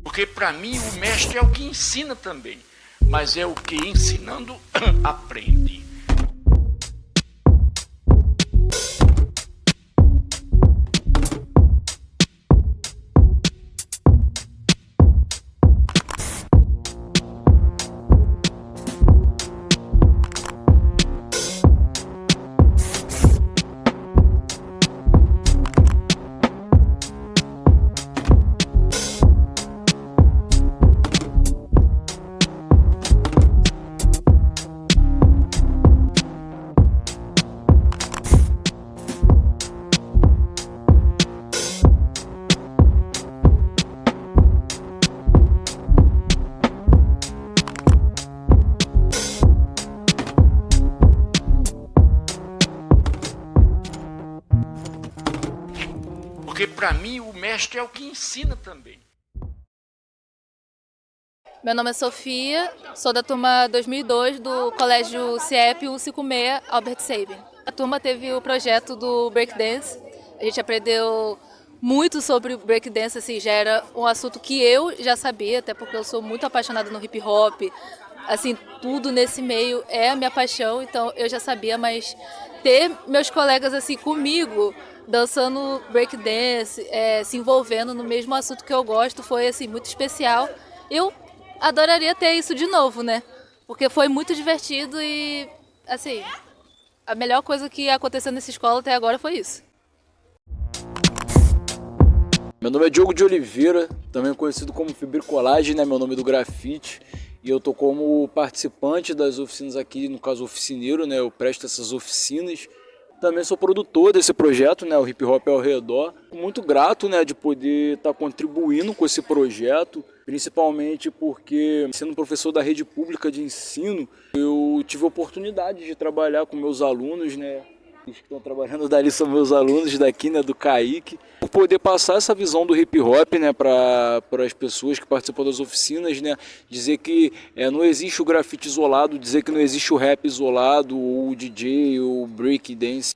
Porque para mim o mestre é o que ensina também, mas é o que ensinando aprende. Porque para mim o mestre é o que ensina também. Meu nome é Sofia, sou da turma 2002 do Colégio CIEP 156 Albert Sabin. A turma teve o projeto do breakdance. A gente aprendeu muito sobre breakdance, assim, já era um assunto que eu já sabia, até porque eu sou muito apaixonada no hip hop. Assim, tudo nesse meio é a minha paixão, então eu já sabia, mas ter meus colegas assim comigo, dançando breakdance, se envolvendo no mesmo assunto que eu gosto, foi assim muito especial. Eu adoraria ter isso de novo, né? Porque foi muito divertido e, assim, a melhor coisa que aconteceu nessa escola até agora foi isso. Meu nome é Diogo de Oliveira, também conhecido como Fibricolagem, né? Meu nome do grafite. E eu tô como participante das oficinas aqui, no caso oficineiro, né? Eu presto essas oficinas. Também sou produtor desse projeto, né? O Hip Hop ao Redor. Muito grato, né? De poder estar contribuindo com esse projeto, principalmente porque, sendo professor da rede pública de ensino, eu tive a oportunidade de trabalhar com meus alunos, né? Os que estão trabalhando dali são meus alunos daqui, né, do CAIC, por poder passar essa visão do hip hop, né, para as pessoas que participam das oficinas, né, dizer que não existe o grafite isolado, dizer que não existe o rap isolado, ou o DJ, ou o break dance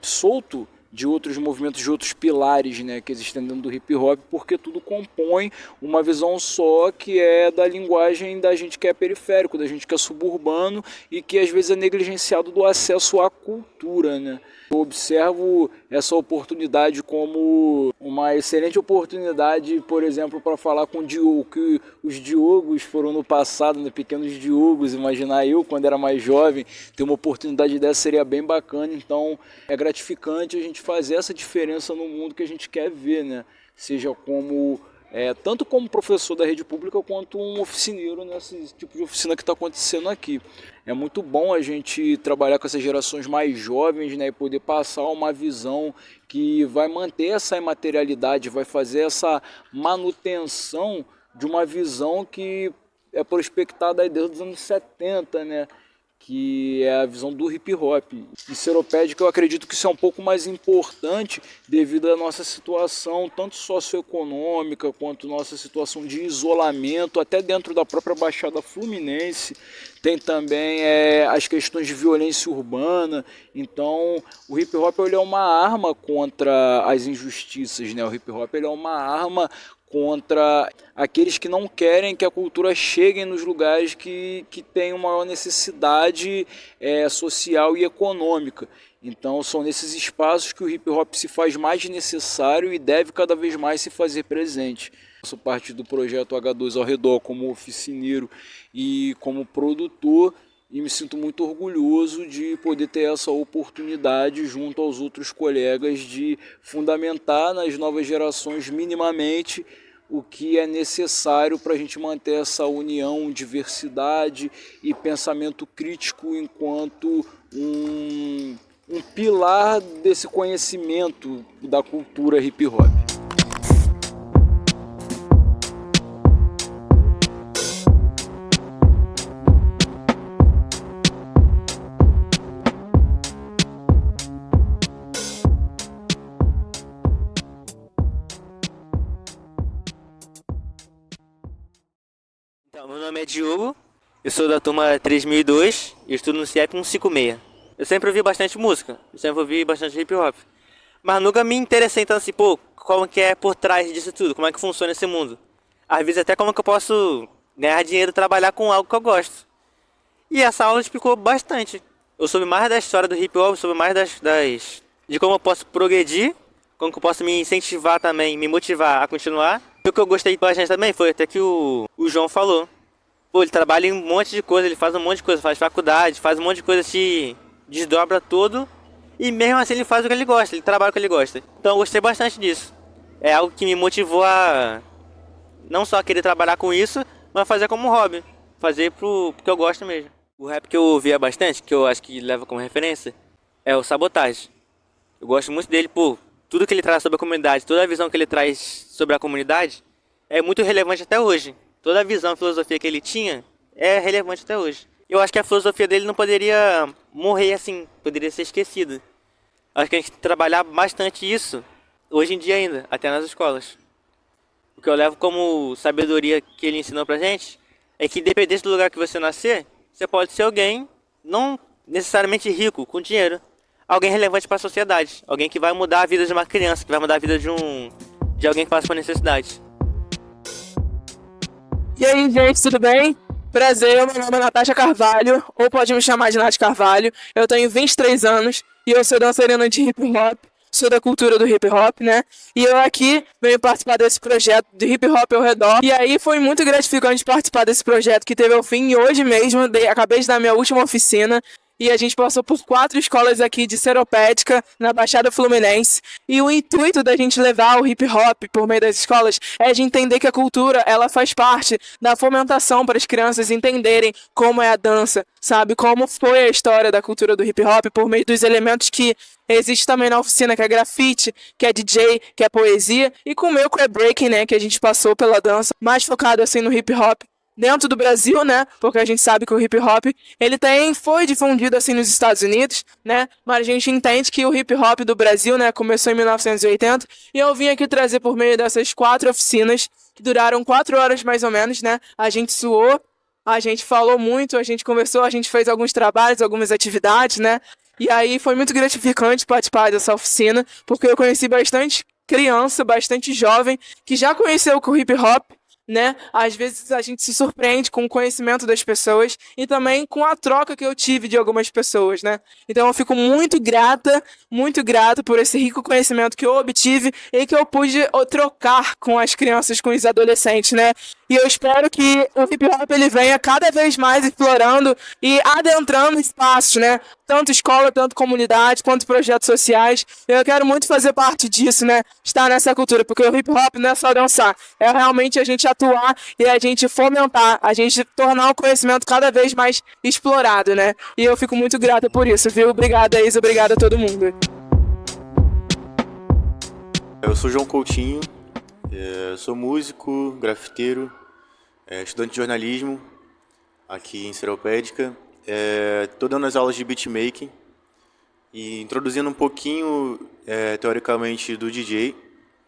solto de outros movimentos, de outros pilares, né, que existem dentro do hip hop, porque tudo compõe uma visão só que é da linguagem da gente que é periférico, da gente que é suburbano e que às vezes é negligenciado do acesso à cultura, né. Eu observo essa oportunidade como uma excelente oportunidade, por exemplo, para falar com o Diogo, que os Diogos foram no passado, né, pequenos Diogos, imaginar eu, quando era mais jovem, ter uma oportunidade dessa seria bem bacana, então é gratificante a gente fazer essa diferença no mundo que a gente quer ver, né? Seja como tanto como professor da rede pública quanto um oficineiro nesse tipo de oficina que está acontecendo aqui. É muito bom a gente trabalhar com essas gerações mais jovens, né, e poder passar uma visão que vai manter essa imaterialidade, vai fazer essa manutenção de uma visão que é prospectada aí desde os anos 70, né? Que é a visão do hip hop. Em Seropédica eu acredito que isso é um pouco mais importante devido à nossa situação, tanto socioeconômica quanto nossa situação de isolamento, até dentro da própria Baixada Fluminense. Tem também as questões de violência urbana. Então o hip hop ele é uma arma contra as injustiças, né? O hip hop ele é uma arma contra aqueles que não querem que a cultura chegue nos lugares que têm uma maior necessidade social e econômica. Então são nesses espaços que o hip hop se faz mais necessário e deve cada vez mais se fazer presente. Eu sou parte do projeto H2 ao Redor como oficineiro e como produtor, e me sinto muito orgulhoso de poder ter essa oportunidade junto aos outros colegas de fundamentar nas novas gerações minimamente o que é necessário para a gente manter essa união, diversidade e pensamento crítico enquanto um pilar desse conhecimento da cultura hip hop. Então, meu nome é Diogo, eu sou da turma 3002 e estudo no CIEP 156. Eu sempre ouvi bastante música, eu sempre ouvi bastante hip hop. Mas nunca me interessei tanto assim, pô, como que é por trás disso tudo, como é que funciona esse mundo. Às vezes até como que eu posso ganhar dinheiro e trabalhar com algo que eu gosto. E essa aula explicou bastante. Eu soube mais da história do hip hop, soube mais de como eu posso progredir, como que eu posso me incentivar também, me motivar a continuar. E o que eu gostei bastante também foi até que o João falou. Pô, ele trabalha em um monte de coisa, ele faz um monte de coisa, faz faculdade, faz um monte de coisa, se desdobra todo. E mesmo assim ele faz o que ele gosta, ele trabalha o que ele gosta. Então eu gostei bastante disso. É algo que me motivou a não só querer trabalhar com isso, mas fazer como hobby. Fazer porque eu gosto mesmo. O rap que eu ouvia bastante, que eu acho que leva como referência, é o Sabotage. Eu gosto muito dele por tudo que ele traz sobre a comunidade, toda a visão que ele traz sobre a comunidade é muito relevante até hoje. Toda a visão e filosofia que ele tinha é relevante até hoje. Eu acho que a filosofia dele não poderia morrer assim, poderia ser esquecida. Acho que a gente tem que trabalhar bastante isso, hoje em dia ainda, até nas escolas. O que eu levo como sabedoria que ele ensinou pra gente é que independente do lugar que você nascer, você pode ser alguém, não necessariamente rico, com dinheiro. Alguém relevante para a sociedade. Alguém que vai mudar a vida de uma criança, que vai mudar a vida de alguém que passa por necessidade. E aí, gente, tudo bem? Prazer, meu nome é Natasha Carvalho, ou pode me chamar de Nath Carvalho. Eu tenho 23 anos e eu sou dançarina de hip hop. Sou da cultura do hip hop, né? E eu aqui venho participar desse projeto de hip hop ao redor. E aí foi muito gratificante participar desse projeto que teve ao fim. E hoje mesmo, acabei de dar minha última oficina. E a gente passou por 4 escolas aqui de Seropédica, na Baixada Fluminense. E o intuito da gente levar o hip hop por meio das escolas é de entender que a cultura, ela faz parte da fomentação para as crianças entenderem como é a dança, sabe? Como foi a história da cultura do hip hop por meio dos elementos que existe também na oficina, que é grafite, que é DJ, que é poesia. E com o meu, que é breaking, né? Que a gente passou pela dança, mais focado assim no hip hop. Dentro do Brasil, né, porque a gente sabe que o hip hop, ele foi difundido assim nos Estados Unidos, né, mas a gente entende que o hip hop do Brasil, né, começou em 1980, e eu vim aqui trazer por meio dessas 4 oficinas, que duraram 4 horas mais ou menos, né, a gente suou, a gente falou muito, a gente conversou, a gente fez alguns trabalhos, algumas atividades, né, e aí foi muito gratificante participar dessa oficina, porque eu conheci bastante criança, bastante jovem, que já conheceu o hip hop, né? Às vezes a gente se surpreende com o conhecimento das pessoas e também com a troca que eu tive de algumas pessoas, né? Então eu fico muito grata por esse rico conhecimento que eu obtive e que eu pude trocar com as crianças, com os adolescentes, né? E eu espero que o hip hop ele venha cada vez mais explorando e adentrando espaços, né? Tanto escola, tanto comunidade, quanto projetos sociais. Eu quero muito fazer parte disso, né? Estar nessa cultura, porque o hip hop não é só dançar, é realmente a gente atuar e a gente fomentar, a gente tornar o conhecimento cada vez mais explorado, né? E eu fico muito grata por isso, viu? Obrigada, Isa, obrigada a todo mundo. Eu sou João Coutinho, sou músico, grafiteiro, estudante de jornalismo aqui em Seropédica. Estou dando as aulas de beatmaking e introduzindo um pouquinho, teoricamente, do DJ.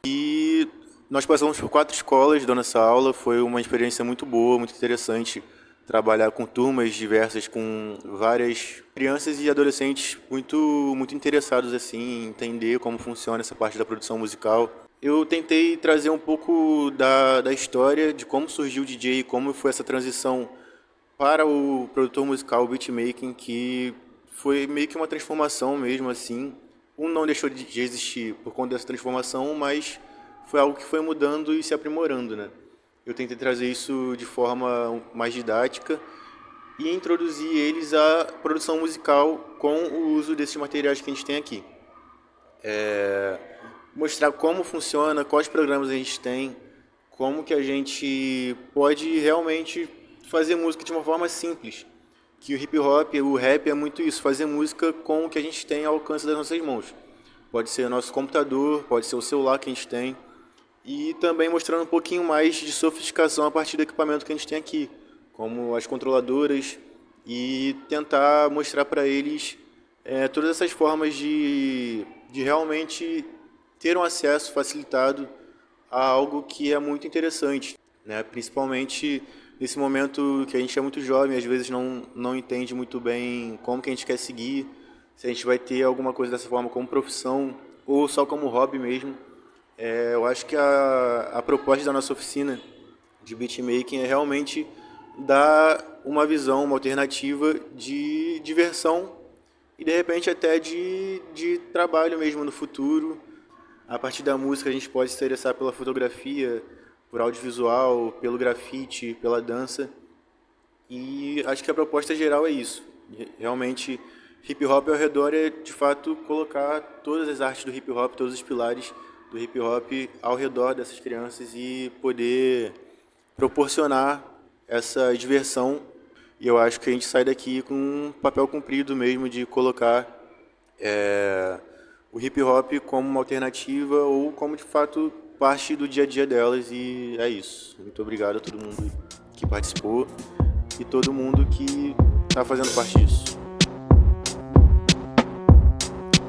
E nós passamos por 4 escolas dando essa aula, foi uma experiência muito boa, muito interessante. Trabalhar com turmas diversas, com várias crianças e adolescentes muito interessados assim, em entender como funciona essa parte da produção musical. Eu tentei trazer um pouco da história, de como surgiu o DJ, como foi essa transição para o produtor musical, o beatmaking, que foi meio que uma transformação mesmo assim. Não deixou de existir por conta dessa transformação, mas foi algo que foi mudando e se aprimorando, né? Eu tentei trazer isso de forma mais didática e introduzir eles à produção musical com o uso desses materiais que a gente tem aqui. Mostrar como funciona, quais programas a gente tem, como que a gente pode realmente fazer música de uma forma simples. Que o hip hop, o rap é muito isso, fazer música com o que a gente tem ao alcance das nossas mãos. Pode ser o nosso computador, pode ser o celular que a gente tem. E também mostrando um pouquinho mais de sofisticação a partir do equipamento que a gente tem aqui, como as controladoras, e tentar mostrar para eles todas essas formas de realmente ter um acesso facilitado a algo que é muito interessante, né? Principalmente nesse momento que a gente é muito jovem, às vezes não entende muito bem como que a gente quer seguir, se a gente vai ter alguma coisa dessa forma como profissão ou só como hobby mesmo. Eu acho que a proposta da nossa oficina de beatmaking é realmente dar uma visão, uma alternativa de diversão e de repente até de trabalho mesmo no futuro. A partir da música a gente pode se interessar pela fotografia, por audiovisual, pelo grafite, pela dança. E acho que a proposta geral é isso. Realmente, hip hop ao redor é de fato colocar todas as artes do hip hop, todos os pilares do hip hop ao redor dessas crianças e poder proporcionar essa diversão. E eu acho que a gente sai daqui com um papel cumprido mesmo de colocar o hip hop como uma alternativa ou como de fato parte do dia a dia delas. E é isso. Muito obrigado a todo mundo que participou e todo mundo que está fazendo parte disso.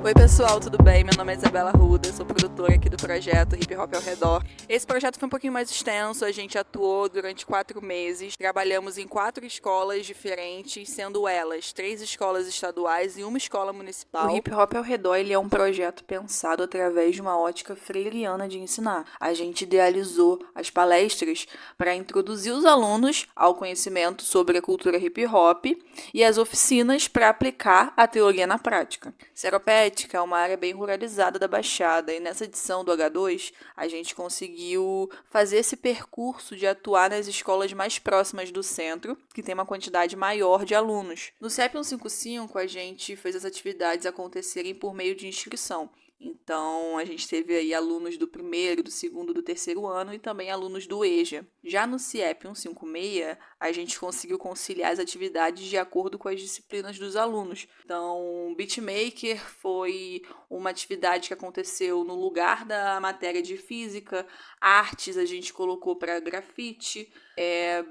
Oi pessoal, tudo bem? Meu nome é Isabela Arruda, sou produtora aqui do projeto Hip Hop ao Redor. Esse projeto foi um pouquinho mais extenso, a gente atuou durante 4 meses, trabalhamos em 4 escolas diferentes, sendo elas 3 escolas estaduais e 1 escola municipal. O Hip Hop ao Redor ele é um projeto pensado através de uma ótica freiriana de ensinar. A gente idealizou as palestras para introduzir os alunos ao conhecimento sobre a cultura hip hop e as oficinas para aplicar a teoria na prática. Seropédica é uma área bem ruralizada da Baixada e nessa edição do H2 a gente conseguiu fazer esse percurso de atuar nas escolas mais próximas do centro, que tem uma quantidade maior de alunos. No CIEP 155 a gente fez as atividades acontecerem por meio de inscrição. Então, a gente teve aí alunos do 1º, do 2º, do 3º ano e também alunos do EJA. Já no CIEP 156, a gente conseguiu conciliar as atividades de acordo com as disciplinas dos alunos. Então, Beatmaker foi uma atividade que aconteceu no lugar da matéria de física, artes a gente colocou para grafite,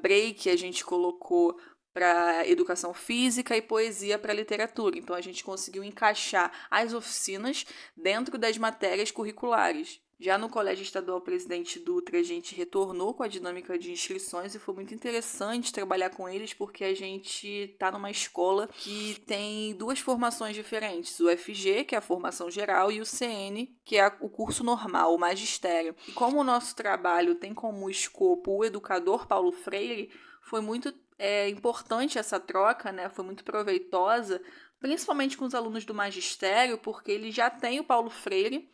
break a gente colocou para educação física e poesia para literatura. Então, a gente conseguiu encaixar as oficinas dentro das matérias curriculares. Já no Colégio Estadual Presidente Dutra, a gente retornou com a dinâmica de inscrições e foi muito interessante trabalhar com eles porque a gente está numa escola que tem 2 formações diferentes, o FG, que é a formação geral, e o CN, que é o curso normal, o magistério. E como o nosso trabalho tem como escopo o educador Paulo Freire, foi muito importante essa troca, né? Foi muito proveitosa, principalmente com os alunos do magistério, porque eles já têm o Paulo Freire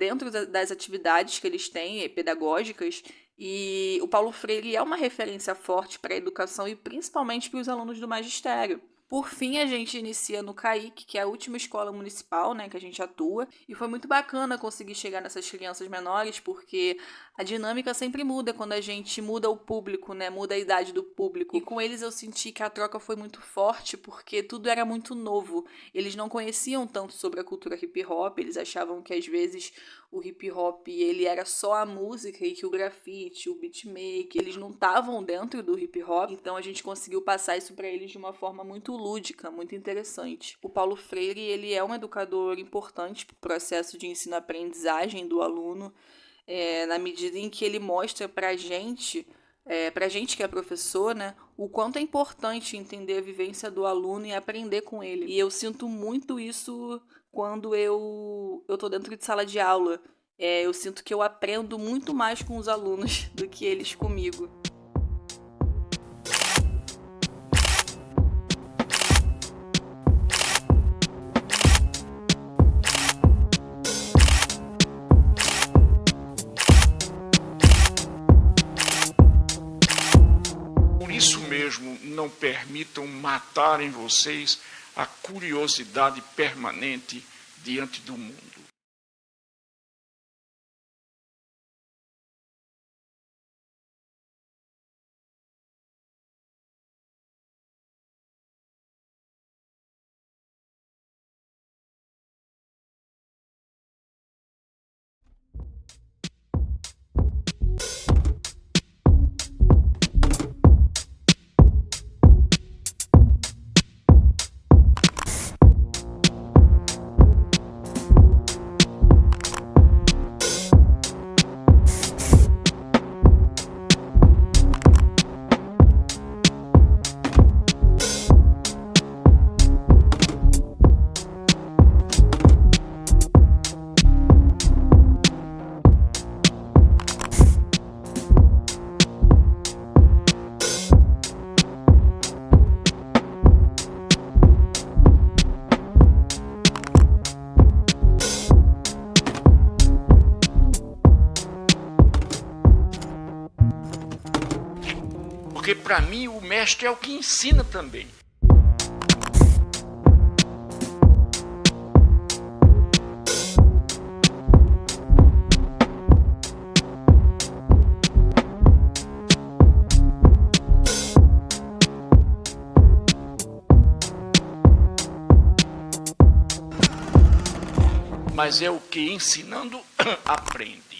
dentro das atividades que eles têm, pedagógicas, e o Paulo Freire é uma referência forte para a educação e principalmente para os alunos do magistério. Por fim, a gente inicia no CAIC, que é a última escola municipal, né, que a gente atua, e foi muito bacana conseguir chegar nessas crianças menores, porque a dinâmica sempre muda quando a gente muda o público, né, muda a idade do público. E com eles eu senti que a troca foi muito forte, porque tudo era muito novo. Eles não conheciam tanto sobre a cultura hip hop, eles achavam que às vezes o hip hop ele era só a música e que o grafite, o beatmaker, eles não estavam dentro do hip hop. Então a gente conseguiu passar isso para eles de uma forma muito lúdica, muito interessante. O Paulo Freire ele é um educador importante para o processo de ensino-aprendizagem do aluno, na medida em que ele mostra para gente que é professor, né, o quanto é importante entender a vivência do aluno e aprender com ele. E eu sinto muito isso quando eu tô dentro de sala de aula. Eu sinto que eu aprendo muito mais com os alunos do que eles comigo. Por isso mesmo, não permitam matar em vocês a curiosidade permanente diante do mundo. para mim, o mestre é o que ensina também. Mas é o que ensinando aprende.